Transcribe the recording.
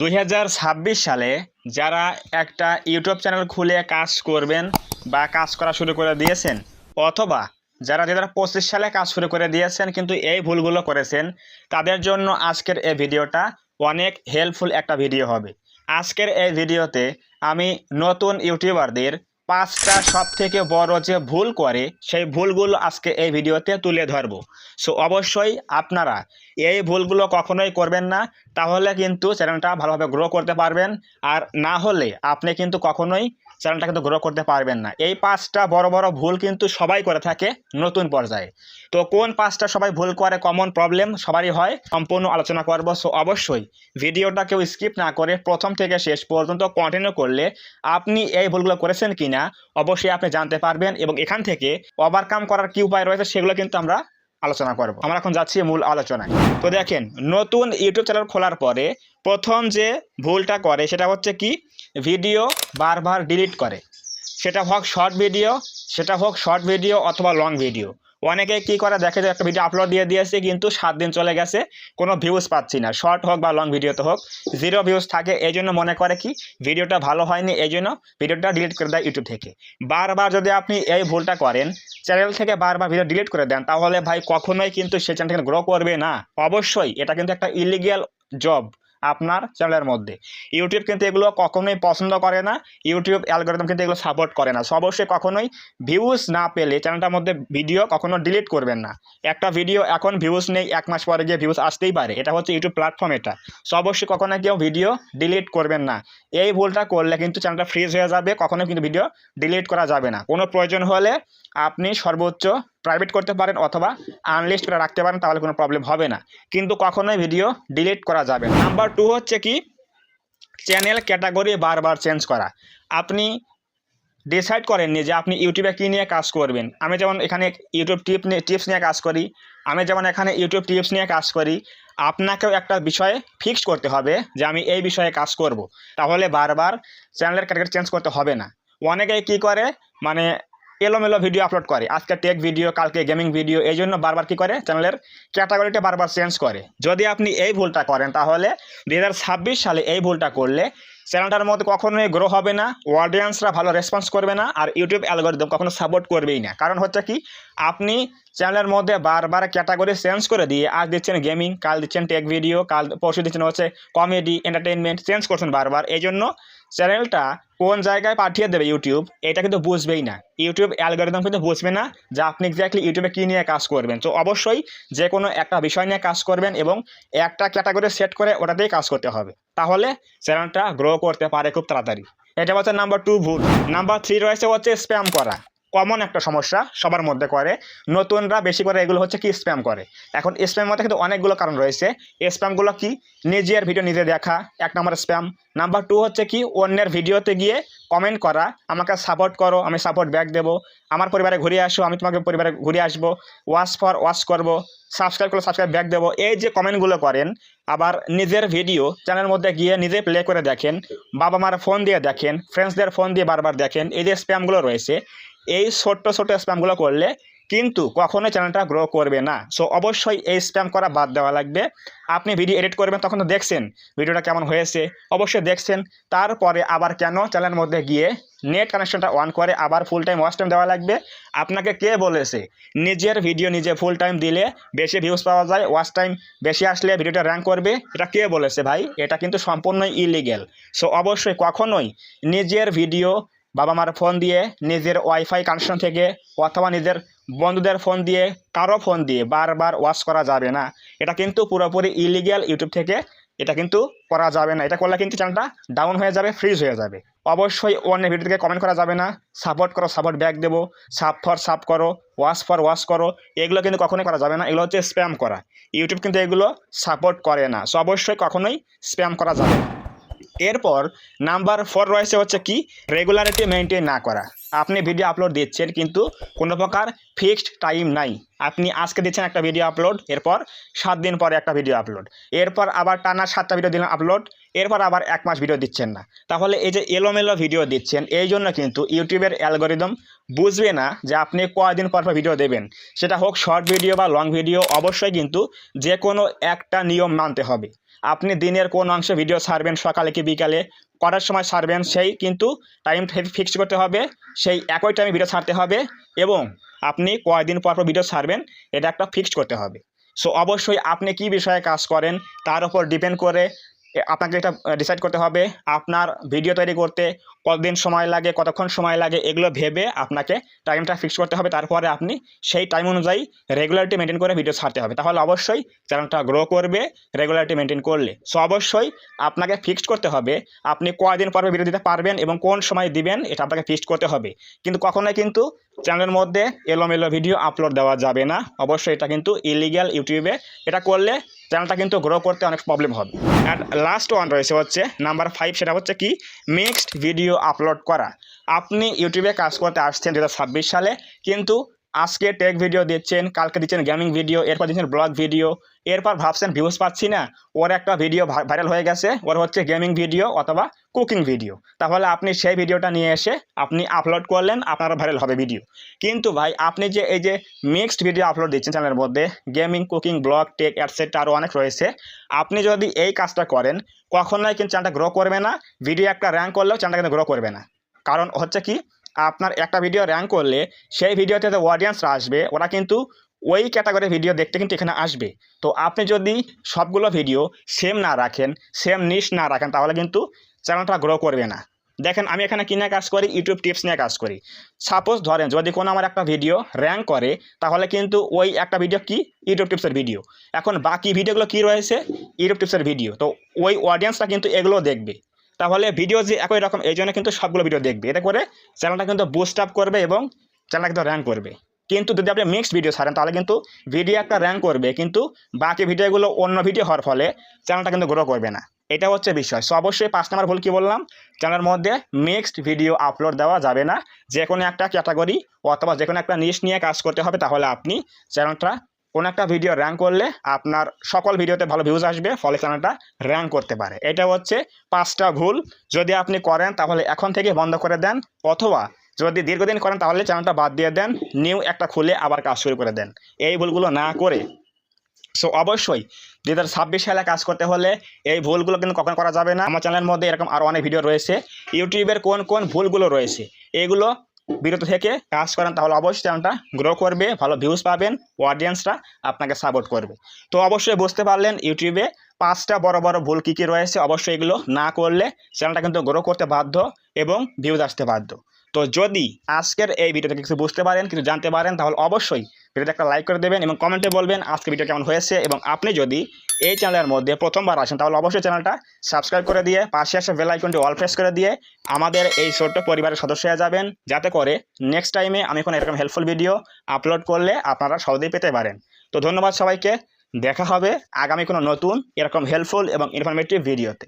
2026 সালে যারা একটা ইউটিউব চ্যানেল খুলে কাজ করবেন বা কাজ করা শুরু করে দিয়েছেন, অথবা যারা 2025 সালে কাজ শুরু করে দিয়েছেন কিন্তু এই ভুলগুলো করেছেন, তাদের জন্য আজকের এই ভিডিওটা অনেক হেল্পফুল একটা ভিডিও হবে। আজকের এই ভিডিওতে আমি নতুন ইউটিউবারদের 5টা সবথেকে বড় যে ভুল করে সেই ভুলগুলো আজকে এই ভিডিওতে তুলে ধরবো। সো অবশ্যই আপনারা এই ভুলগুলো কখনোই করবেন না, তাহলে কিন্তু চ্যানেলটা ভালোভাবে গ্রো করতে পারবেন। আর না হলে আপনি কিন্তু কখনোই চ্যানেলটা কিন্তু গ্রো করতে পারবেন না। এই 5টা বড় বড় ভুল কিন্তু সবাই করে থাকে নতুন পর্যায়ে। তো কোন 5টা সবাই ভুল করে, কমন প্রবলেম সবারই হয়, সম্পূর্ণ আলোচনা করব। সো অবশ্যই ভিডিওটা কেউ স্কিপ না করে প্রথম থেকে শেষ পর্যন্ত কন্টিনিউ করলে আপনি এই ভুলগুলো করেছেন কিনা অবশ্যই আপনি জানতে পারবেন, এবং এখান থেকে ওভারকাম করার কি উপায় রয়েছে সেগুলো কিন্তু আমরা আলোচনা করব। আমরা এখন যাচ্ছি মূল আলোচনায়। তো দেখেন, নতুন ইউটিউব চ্যানেল খোলার পরে প্রথম যে ভুলটা করে সেটা হচ্ছে কি, ভিডিও বারবার ডিলিট করে। সেটা হোক শর্ট ভিডিও অথবা লং ভিডিও। অনেকে কি করে, দেখে যে একটা ভিডিও আপলোড দিয়ে দিয়েছে কিন্তু 7 দিন চলে গেছে, কোনো ভিউজ পাচ্ছি না। শর্ট হোক বা লং ভিডিওতে হোক 0 ভিউজ থাকে, এই জন্য মনে করে কি ভিডিওটা ভালো হয়নি, এই জন্য ভিডিওটা ডিলিট করে দেয় ইউটিউব থেকে। বারবার যদি আপনি এই ভুলটা করেন, চ্যানেল থেকে বারবার ভিডিও ডিলিট করে দেন, তাহলে ভাই কখনোই কিন্তু সেই চ্যানেল গ্রো করবে না। অবশ্যই এটা কিন্তু একটা ইলিগ্যাল জব আপনার চ্যানেলের মধ্যে। ইউটিউব কিন্তু এগুলো কখনোই পছন্দ করে না, ইউটিউব অ্যালগরিদম কিন্তু এগুলো সাপোর্ট করে না। সো অবশ্যই কখনোই ভিউজ না পেলে চ্যানেলটার মধ্যে ভিডিও কখনো ডিলিট করবেন না। একটা ভিডিও এখন ভিউজ নেই, 1 মাস পরে গিয়ে ভিউজ আসতেই পারে, এটা হচ্ছে ইউটিউব প্ল্যাটফর্ম। এটা সো অবশ্যই কখনো কেউ ভিডিও ডিলিট করবেন না। এই ভুলটা করলে কিন্তু চ্যানেলটা ফ্রিজ হয়ে যাবে, কখনো কিন্তু ভিডিও ডিলিট করা যাবে না। কোনো প্রয়োজন হলে আপনি সর্বোচ্চ প্রাইভেট করতে পারেন অথবা আনলিস্ট করে রাখতে পারেন, তাহলে কোনো প্রবলেম হবে না, কিন্তু কখনোই ভিডিও ডিলিট করা যাবে না। নাম্বার 2 হচ্ছে কি, চ্যানেল ক্যাটাগরি বারবার চেঞ্জ করা। আপনি ডিসাইড করেননি যে আপনি ইউটিউবে কী নিয়ে কাজ করবেন। আমি যেমন এখানে ইউটিউব টিপস নিয়ে কাজ করি, আপনাকেও একটা বিষয়ে ফিক্সড করতে হবে যে আমি এই বিষয়ে কাজ করব, তাহলে বারবার চ্যানেলের ক্যাটাগরি চেঞ্জ করতে হবে না। অনেকেই কী করে, মানে এলোমেলো ভিডিও আপলোড করে, আজকে টেক ভিডিও, কালকে গেমিং ভিডিও, এই জন্য বারবার কী করে চ্যানেলের ক্যাটাগরিটা বারবার চেঞ্জ করে। যদি আপনি এই ভুলটা করেন, তাহলে 2026 সালে এই ভুলটা করলে চ্যানেলটার মধ্যে কখনোই গ্রো হবে না, অডিয়েন্সরা ভালো রেসপন্স করবে না, আর ইউটিউব অ্যালগরিদম কখনো সাপোর্ট করবেই না। কারণ হচ্ছে কি, আপনি চ্যানেলের মধ্যে বারবার ক্যাটাগরি চেঞ্জ করে দিয়ে আজ দিচ্ছেন গেমিং, কাল দিচ্ছেন টেক ভিডিও, কাল পরশু দিচ্ছেন হচ্ছে কমেডি এন্টারটেইনমেন্ট, চেঞ্জ করছেন বারবার। এই জন্য চ্যানেলটা কোন জায়গায় পাঠিয়ে দেবে ইউটিউব, এটা কিন্তু বুঝবেই না। ইউটিউব অ্যালগরিদম কিন্তু বুঝবে না যে আপনি এক্স্যাক্টলি ইউটিউবে কী নিয়ে কাজ করবেন। তো অবশ্যই যে কোনো একটা বিষয় নিয়ে কাজ করবেন এবং একটা ক্যাটাগরি সেট করে ওটাতেই কাজ করতে হবে, তাহলে চ্যানেলটা গ্রো করতে পারে খুব তাড়াতাড়ি। এটা হচ্ছে নাম্বার 2 ভুল। নাম্বার 3 রয়েছে হচ্ছে স্প্যাম করা। কমন একটা সমস্যা সবার মধ্যে করে, নতুনরা বেশি করে এগুলো হচ্ছে কি স্প্যাম করে। এখন স্প্যামের মধ্যে কিন্তু অনেকগুলো কারণ রয়েছে। স্প্যামগুলো কি, নিজের ভিডিও নিজে দেখা, 1 নম্বর স্প্যাম। নাম্বার 2 হচ্ছে কি, অন্যের ভিডিওতে গিয়ে কমেন্ট করা, আমাকে সাপোর্ট করো, আমি সাপোর্ট ব্যাক দেবো, আমার পরিবারে ঘুরে আসো, আমি তোমাকে পরিবারে ঘুরে আসবো, ওয়াচ করবো, সাবস্ক্রাইব করলে সাবস্ক্রাইব ব্যাক দেবো, এই যে কমেন্টগুলো করেন। আবার নিজের ভিডিও চ্যানেলের মধ্যে গিয়ে নিজে প্লে করে দেখেন, বাবা মার ফোন দিয়ে দেখেন, ফ্রেন্ডসদের ফোন দিয়ে বারবার দেখেন, এই যে স্প্যামগুলো রয়েছে, এই ছোট্ট স্প্যামগুলো করলে কিন্তু কখনোই চ্যানেলটা গ্রো করবে না। সো অবশ্যই এই স্প্যাম করা বাদ দেওয়া লাগবে। আপনি ভিডিও এডিট করবেন, তখন তো দেখছেন ভিডিওটা কেমন হয়েছে, অবশ্যই দেখছেন, তারপরে আবার কেন চ্যানেলের মধ্যে গিয়ে নেট কানেকশনটা অন করে আবার ফুল টাইম ওয়াচ টাইম দেওয়া লাগবে? আপনাকে কে বলেছে নিজের ভিডিও নিজে ফুল টাইম দিলে বেশি ভিউজ পাওয়া যায়, ওয়াচ টাইম বেশি আসলে ভিডিওটা র্যাঙ্ক করবে? এটা কে বলেছে ভাই? এটা কিন্তু সম্পূর্ণই ইলিগ্যাল। সো অবশ্যই কখনোই নিজের ভিডিও বাবা মার ফোন দিয়ে, নিজের ওয়াইফাই কানেকশন থেকে, অথবা নিজের বন্ধুদের ফোন দিয়ে, কারো ফোন দিয়ে বারবার ওয়াচ করা যাবে না। এটা কিন্তু পুরোপুরি ইলিগ্যাল। ইউটিউব থেকে এটা কিন্তু করা যাবে না। এটা করলে কিন্তু চ্যানেলটা ডাউন হয়ে যাবে, ফ্রিজ হয়ে যাবে। অবশ্যই অন্যের ভিডিও থেকে কমেন্ট করা যাবে না, সাপোর্ট করো, সাপোর্ট ব্যাক দেবো, সাব করো, ওয়াচ করো, এগুলো কিন্তু কখনোই করা যাবে না। এগুলো হচ্ছে স্প্যাম করা। ইউটিউব কিন্তু এগুলো সাপোর্ট করে না। সো অবশ্যই কখনোই স্প্যাম করা যাবে না। এরপর নাম্বার 4 রয়েছে হচ্ছে কি, রেগুলারিটি মেনটেন না করা। আপনি ভিডিও আপলোড দিচ্ছেন কিন্তু কোনো প্রকার ফিক্সড টাইম নাই। আপনি আজকে দিচ্ছেন একটা ভিডিও আপলোড, এরপর 7 দিন পরে একটা ভিডিও আপলোড, এরপর আবার টানা 7টা ভিডিও দিলেন আপলোড, এরপর আবার 1 মাস ভিডিও দিচ্ছেন না। তাহলে এই যে এলোমেলো ভিডিও দিচ্ছেন, এই জন্য কিন্তু ইউটিউবের অ্যালগরিদম বুঝবে না যে আপনি কয়দিন পর ভিডিও দেবেন। সেটা হোক শর্ট ভিডিও বা লং ভিডিও, অবশ্যই কিন্তু যে কোনো একটা নিয়ম মানতে হবে। আপনি দিনের কোন অংশে ভিডিও ছাড়বেন, সকালে কি বিকালে, কটার সময় ছাড়বেন, সেই কিন্তু টাইম ফিক্সড করতে হবে। সেই একই টাইমে ভিডিও ছাড়তে হবে এবং আপনি কয়দিন পর পর ভিডিও ছাড়বেন এটা একটা ফিক্সড করতে হবে। সো অবশ্যই আপনি কি বিষয়ে কাজ করেন তার উপর ডিপেন্ড করে আপনাকে এটা ডিসাইড করতে হবে আপনার ভিডিও তৈরি করতে কতদিন সময় লাগে, কতক্ষণ সময় লাগে, এগুলো ভেবে আপনাকে টাইমটা ফিক্স করতে হবে। তারপরে আপনি সেই টাইম অনুযায়ী রেগুলারিটি মেনটেন করে ভিডিও ছাড়তে হবে, তাহলে অবশ্যই চ্যানেলটা গ্রো করবে রেগুলারিটি মেনটেন করলে। সো অবশ্যই আপনাকে ফিক্সড করতে হবে আপনি কয়দিন পর ভিডিও দিতে পারবেন এবং কোন সময় দিবেন, এটা আপনাকে ফিক্সড করতে হবে। কিন্তু কখনোই কিন্তু চ্যানেলের মধ্যে এলোমেলো ভিডিও আপলোড দেওয়া যাবে না, অবশ্যই এটা কিন্তু ইলিগ্যাল ইউটিউবে। এটা করলে চ্যানেলটা কিন্তু গ্রো করতে অনেক প্রবলেম হবে। অ্যান্ড লাস্ট ওয়ান রয়েছে হচ্ছে নাম্বার 5, সেটা হচ্ছে কি মিক্সড ভিডিও আপলোড করা। আপনি ইউটিউবে কাজ করতে আসছেন 2026 সালে, কিন্তু আজকে টেক ভিডিও দিচ্ছেন, কালকে দিচ্ছেন গেমিং ভিডিও, এরপর দিচ্ছেন ব্লগ ভিডিও, এরপর ভাবছেন ভিউজ পাচ্ছি না, ওর একটা ভিডিও ভাইরাল হয়ে গেছে, ওর হচ্ছে গেমিং ভিডিও অথবা কুকিং ভিডিও, তাহলে আপনি সেই ভিডিওটা নিয়ে এসে আপনি আপলোড করলেন, আপনারও ভাইরাল হবে ভিডিও। কিন্তু ভাই আপনি যে এই যে মিক্সড ভিডিও আপলোড দিচ্ছেন চ্যানেলের মধ্যে, gaming, cooking, blog, tech etcetera আরও অনেক রয়েছে, আপনি যদি এই কাজটা করেন কখনোই কিন্তু চ্যানেলটা গ্রো করবে না। ভিডিও একটা র্যাঙ্ক করলেও চ্যানেলটা কিন্তু গ্রো করবে না। কারণ হচ্ছে কি আপনার একটা ভিডিও র্যাঙ্ক করলে সেই ভিডিওতে যে অডিয়েন্সরা আসবে ওরা কিন্তু ওই ক্যাটাগরির ভিডিও দেখতে কিন্তু এখানে আসবে। তো আপনি যদি সবগুলো ভিডিও সেম না রাখেন, সেম নিশ না রাখেন, তাহলে কিন্তু চ্যানেলটা গ্রো করবে না। দেখেন আমি এখানে কি নিয়ে কাজ করি, ইউটিউব টিপস নিয়ে কাজ করি। সাপোজ ধরেন যদি কোনো আমার একটা ভিডিও র্যাঙ্ক করে, তাহলে কিন্তু ওই একটা ভিডিও কি ইউটিউব টিপসের ভিডিও, এখন বাকি ভিডিওগুলো কি রয়েছে ইউটিউব টিপসের ভিডিও, তো ওই অডিয়েন্সটা কিন্তু এগুলো দেখবে। তাহলে ভিডিও যে একই রকম, এই জন্য কিন্তু সবগুলো ভিডিও দেখবে, এতে করে চ্যানেলটা কিন্তু বুস্ট আপ করবে এবং চ্যানেলটা কিন্তু র্যাঙ্ক করবে। কিন্তু যদি আপনি মিক্সড ভিডিও ছাড়েন তাহলে কিন্তু ভিডিও একটা র্যাঙ্ক করবে, কিন্তু বাকি ভিডিওগুলো অন্য ভিডিও হওয়ার ফলে চ্যানেলটা কিন্তু গ্রো করবে না। এটা হচ্ছে বিষয়। সো অবশ্যই 5 নম্বর ভুল কী বললাম, চ্যানেলের মধ্যে মিক্সড ভিডিও আপলোড দেওয়া যাবে না। যে কোনো একটা ক্যাটাগরি অথবা যে কোনো একটা নিশ নিয়ে কাজ করতে হবে, তাহলে আপনি চ্যানেলটা কোনো একটা ভিডিও র্যাঙ্ক করলে আপনার সকল ভিডিওতে ভালো ভিউজ আসবে, ফলে চ্যানেলটা র্যাঙ্ক করতে পারে। এটা হচ্ছে 5টা ভুল। যদি আপনি করেন তাহলে এখন থেকে বন্ধ করে দেন, অথবা যদি দীর্ঘদিন করেন তাহলে চ্যানেলটা বাদ দিয়ে দেন, নিউ একটা খুলে আবার কাজ শুরু করে দেন, এই ভুলগুলো না করে। সো অবশ্যই 2026 সালে কাজ করতে হলে এই ভুলগুলো কিন্তু কখনো করা যাবে না। আমার চ্যানেলের মধ্যে এরকম আরও অনেক ভিডিও রয়েছে, ইউটিউবের কোন কোন ভুলগুলো রয়েছে এগুলো বিরত থেকে কাজ করেন, তাহলে অবশ্যই চ্যানেলটা গ্রো করবে, ভালো ভিউজ পাবেন, অডিয়েন্সরা আপনাকে সাপোর্ট করবে। তো অবশ্যই বুঝতে পারলেন ইউটিউবে 5টা বড় বড় ভুল কী কী রয়েছে। অবশ্যই এগুলো না করলে চ্যানেলটা কিন্তু গ্রো করতে বাধ্য এবং ভিউজ আসতে বাধ্য। তো যদি আজকের এই ভিডিও থেকে কিছু বুঝতে পারেন, কিছু জানতে পারেন, তাহলে অবশ্যই ভিডিওতে একটা লাইক করে দেবেন এবং কমেন্টে বলবেন আজকে ভিডিও কেমন হয়েছে। এবং আপনি যদি এই চ্যানেলের মধ্যে প্রথমবার আসেন তাহলে অবশ্যই চ্যানেলটা সাবস্ক্রাইব করে দিয়ে পাশে আসা বেল আইকনটি অল প্রেস করে দিয়ে আমাদের এই ছোট্ট পরিবারের সদস্য হয়ে যাবেন, যাতে করে নেক্সট টাইমে আমি কোনো এরকম হেল্পফুল ভিডিও আপলোড করলে আপনারা সহজেই পেতে পারেন। তো ধন্যবাদ সবাইকে, দেখা হবে আগামী কোনো নতুন এরকম হেল্পফুল এবং ইনফরমেটিভ ভিডিওতে।